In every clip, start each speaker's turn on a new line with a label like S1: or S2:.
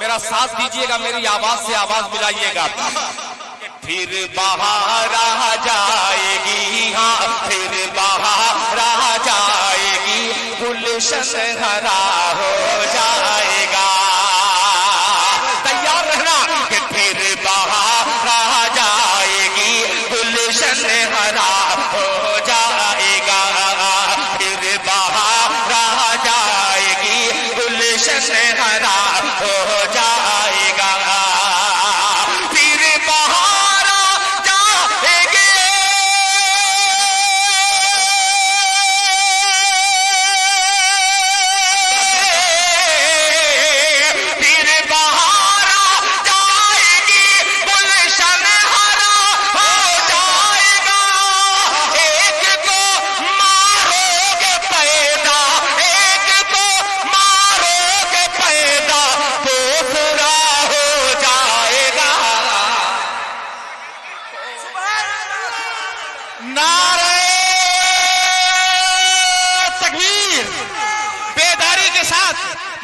S1: میرا ساتھ دیجئے گا، میری آواز سے آواز ملائیے گا. پھر بہار آ جائے گی، ہاں پھر بہار آ جائے گی، گلشن ہرا ہو جائے گا. تیار رہنا کہ پھر بہار آ جائے گی، گلشن ہرا ہو جائے گا. پھر بہار آ جائے گی، گلشن ہرا ہو جائے گا.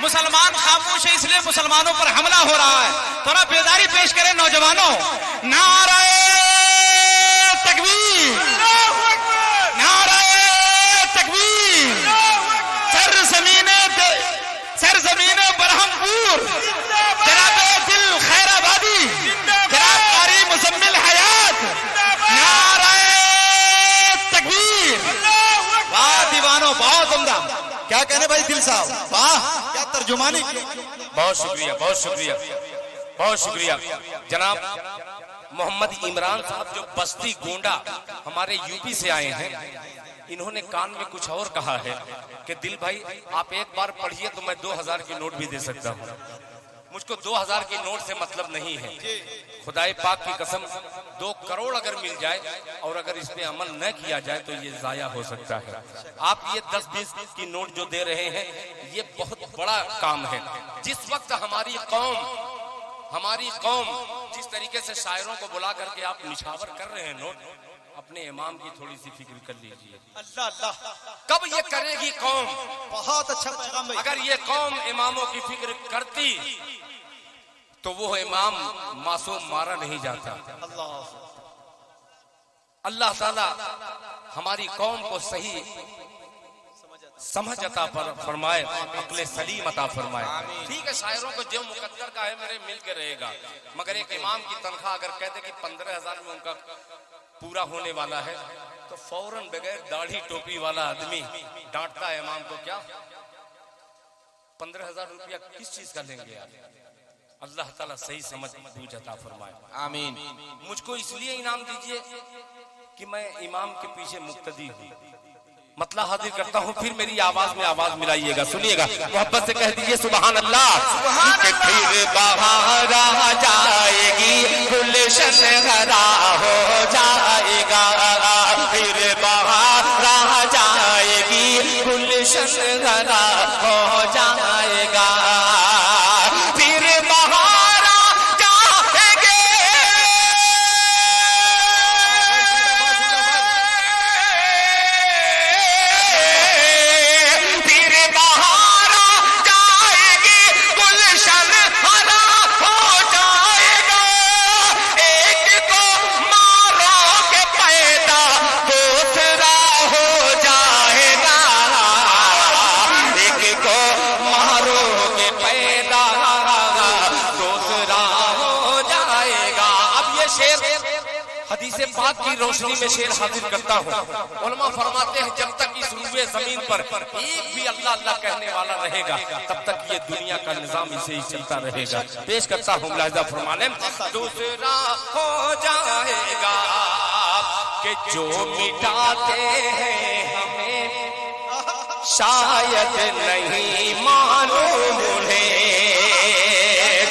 S2: مسلمان خاموش ہے، اس لیے مسلمانوں پر حملہ ہو رہا ہے. تھوڑا بیداری پیش کریں نوجوانوں. نعرہ تکبیر، نعرہ تکبیر. سرزمین برہم پور، جناب دل خیر آبادی، جناب قاری مزمل حیات، نعرہ تکبیر. واہ دیوانوں، بہت عمدہ. کیا کہنے بھائی دل صاحب، واہ کیا ترجمانی.
S1: بہت شکریہ، بہت شکریہ، بہت شکریہ. جناب محمد عمران صاحب جو بستی گونڈا ہمارے یو پی سے آئے ہیں، انہوں نے کان میں کچھ اور کہا ہے کہ دل بھائی آپ ایک بار پڑھیے تو میں 2000 کی نوٹ بھی دے سکتا ہوں. مجھ کو 2000 کی نوٹ سے مطلب نہیں ہے. خدائے پاک کی قسم 2 کروڑ اگر مل جائے اور اگر اس پہ عمل نہ کیا جائے تو یہ ضائع ہو سکتا ہے. آپ یہ 10-20 کی نوٹ جو دے رہے ہیں یہ بہت بڑا کام ہے. جس وقت ہماری قوم جس طریقے سے شاعروں کو بلا کر کے آپ نچھاور کر رہے ہیں نوٹ، اپنے امام کی تھوڑی سی فکر کر لیجئے.
S2: اللہ اللہ،
S1: کب یہ کرے گی قوم؟
S2: بہت اچھا پیغام بھائی.
S1: اگر یہ قوم اماموں کی فکر کرتی تو وہ امام معصوم مارا نہیں جاتا. اللہ تعالی ہماری قوم کو صحیح سمجھ عطا فرمائے، عقل سلیم عطا فرمائے. ٹھیک ہے شاعروں کو جو مقدر کا ہے میرے مل کے رہے گا، مگر ایک امام کی تنخواہ اگر کہتے کہ 15,000 میں ان کا پورا ہونے والا ہے تو فوراً بغیر داڑھی ٹوپی والا آدمی ڈانٹتا ہے امام کو. کیا 15,000 روپیہ کس چیز کا لیں گے آپ؟ اللہ تعالیٰ صحیح سمجھ بوجھ عطا فرمائے.
S2: آمین.
S1: مجھ کو اس لیے انعام دیجئے کہ میں امام کے پیچھے مقتدی ہوں. مطلع حاضر کرتا ہوں، پھر میری آواز میں آواز ملائیے گا. سنیے گا، محبت سے کہہ دیجئے سبحان اللہ. کہ پھر بہار آ جائے گی، گلشن ہرا ہو جائے گا. پھر بہار آ جائے گی، گلشن ہرا ہو جائے گا. حدیث پاک کی روشنی میں شعر حاضر کرتا ہوں. علماء فرماتے ہیں جب تک اس روئے زمین پر ایک بھی اللہ اللہ کہنے والا رہے گا تب تک یہ دنیا کا نظام اسے ہی چلتا رہے گا. پیش کرتا ہوں ملاحظہ فرمانے. دوسرا ہو جائے گا کہ جو مٹاتے ہیں ہمیں شاید نہیں معلوم انہیں.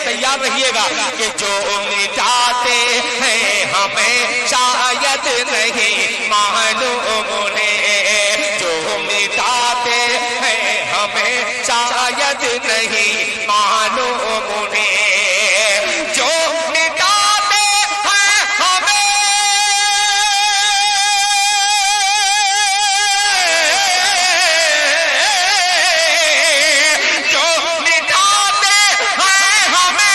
S1: تیار رہیے گا کہ جو مٹاتے ہیں ہمیں شاید نہیں معلوم انہیں. جو مٹاتے ہیں ہمیں شاید نہیں معلوم انہیں. جو مٹاتے ہیں ہمیں جو مٹاتے ہیں ہمیں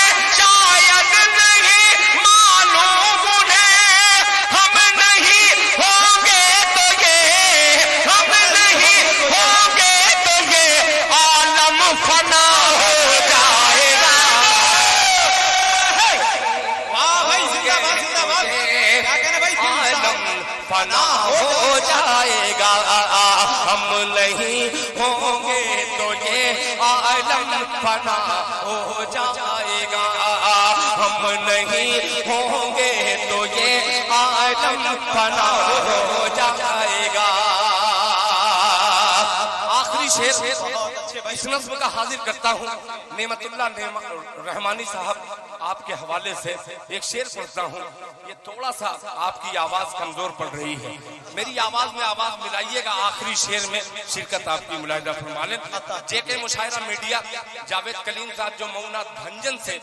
S1: فنا ہو جائے گا ہم نہیں ہوں گے تو یہ عالم فنا ہو جائے گا ہم نہیں ہوں گے تو یہ عالم فنا ہو جائے گا آخری شعر اس نظم کا حاضر کرتا ہوں نعمت اللہ رحمانی صاحب آپ کے حوالے سے ایک شعر پڑھتا ہوں یہ تھوڑا سا آپ کی آواز کمزور پڑ رہی ہے میری آواز میں آواز ملائیے گا آخری شعر میں شرکت آپ کی ملاحظہ فرما لیں جے کے مشاعرہ میڈیا جاوید کلیم صاحب جو مئونات بھنجن سے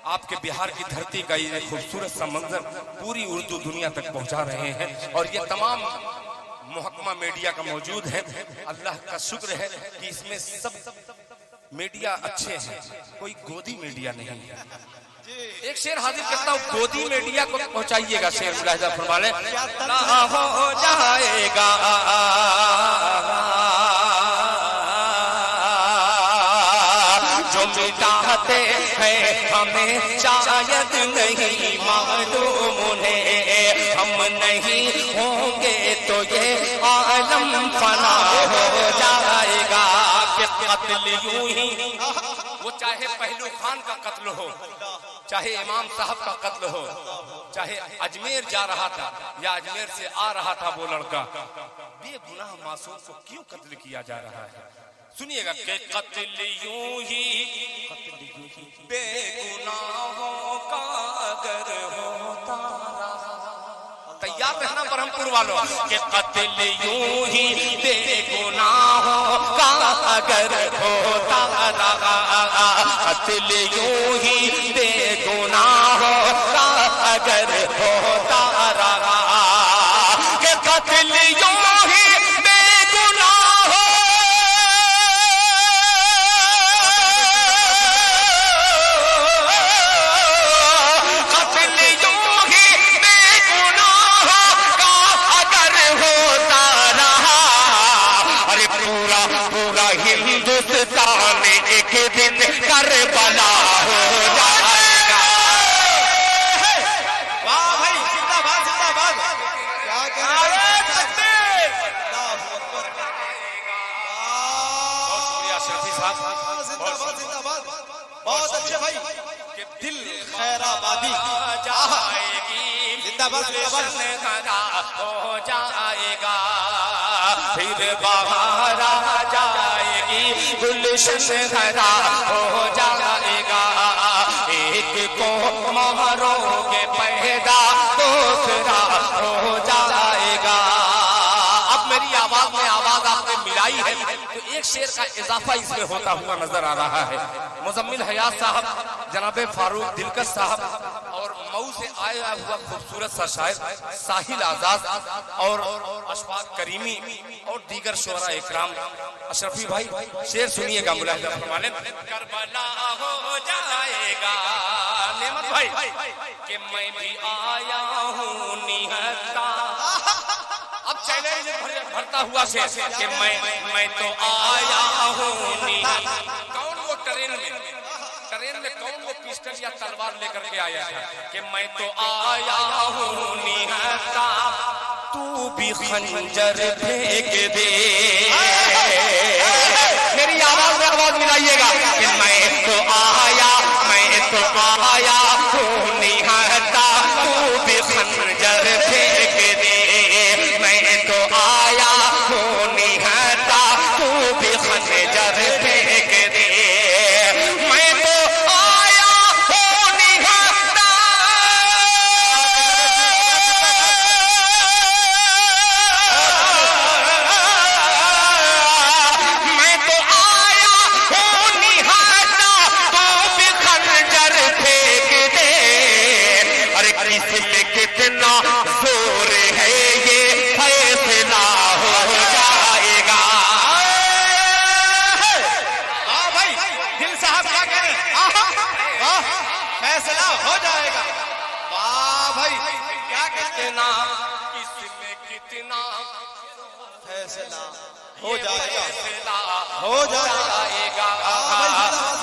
S1: آپ کے بہار کی دھرتی کا یہ خوبصورت سا منظر پوری اردو دنیا تک پہنچا رہے ہیں اور یہ تمام محکمہ میڈیا کا موجود ہے اللہ کا شکر ہے کہ اس میں سب میڈیا اچھے ہیں کوئی گودی میڈیا نہیں ہے ایک شعر حاضر کرتا ہوں گودی میڈیا کو پہنچائیے گا شعر ملاحظہ فرما لیں ہو جائے گا جو مٹاتے ہیں ہمیں شاید نہیں معلوم انہیں ہم نہیں ہوں گے تو یہ عالم فنا ہو جائے گا کہ قتل یوں ہی وہ چاہے پہلو خان کا قتل ہو چاہے امام صاحب کا قتل ہو چاہے اجمیر جا رہا تھا یا اجمیر سے آ رہا تھا وہ لڑکا بے گناہ معصوم کو کیوں قتل کیا جا رہا ہے سنیے گا کہ قتل یوں ہی بے گناہوں کا اگر ہوتا تیار رہنا برہمپور والوں کہ قتل یوں ہی بے گناہوں کا اگر ہوتا رہا قتل یوں ہی بے گناہوں کا اگر ہوتا رہا کہ قتل یوں ہی ایک دن کربلا ہو جائے گا
S2: واہ بھائی زندہ باد زندہ باد کیا کہہ رہے
S1: بہت شکریہ شفیع صاحب
S2: زندہ باد زندہ باد بہت اچھے بھائی کہ دل خیر آبادی جائے گی زندہ باد
S1: ہو جائے گا پھر بہار آ جائے گی گلشن ہرا ہو جائے گا ایک کو مارو گے پیدا دوسرا ہو جائے گا اب میری آواز میں آواز آپ نے ملائی ہے تو ایک شعر کا اضافہ اس میں ہوتا ہوا نظر آ رہا ہے مزمل حیات صاحب جناب فاروق دلکش صاحب اور مئو سے آیا ہوا خوبصورت سا شاعر ساحل آزاد اور اشفاق کریمی اور دیگر شعراء اکرام اشرفی بھائی شعر سنیے گا ملاحظہ فرما لیں کربلا ہو جائے گا نعمت بھائی کہ میں بھی آیا ہوں نہتا اب چیلنج بھرتا ہوا شعر کہ میں تو آیا ہوں کون وہ ٹرین میں کون وہ پسٹل یا تلوار لے کر کے آیا ہے کہ میں تو آیا ہوں نہتا تو بھی خنجر پھینک دے میری آواز میں آواز ملائیے گا کہ میں تو آیا ہوں نہتا تو بھی خنجر پھینک دے میں تو آیا ہوں نہتا تو بھی خنجر پھینک دے میں تو آیا ہوں نہتا میں تو آیا ہوں نہتا تو بھی خنجر پھینک دے ارے کس میں کتنا زور ہے یہ فیصلہ ہو جائے گا
S2: بھائی دل صاحب کیا کہہ رہے ہیں واہ فیصلہ ہو جائے گا واہ بھائی کیا کہتے ہیں
S1: کس میں کتنا
S2: فیصلہ ہو جائے گا
S1: ہو جائے گا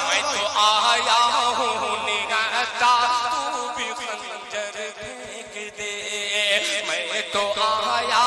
S1: میں تو آیا ہوں نہتا تو بھی خنجر پھینک دے میں تو آیا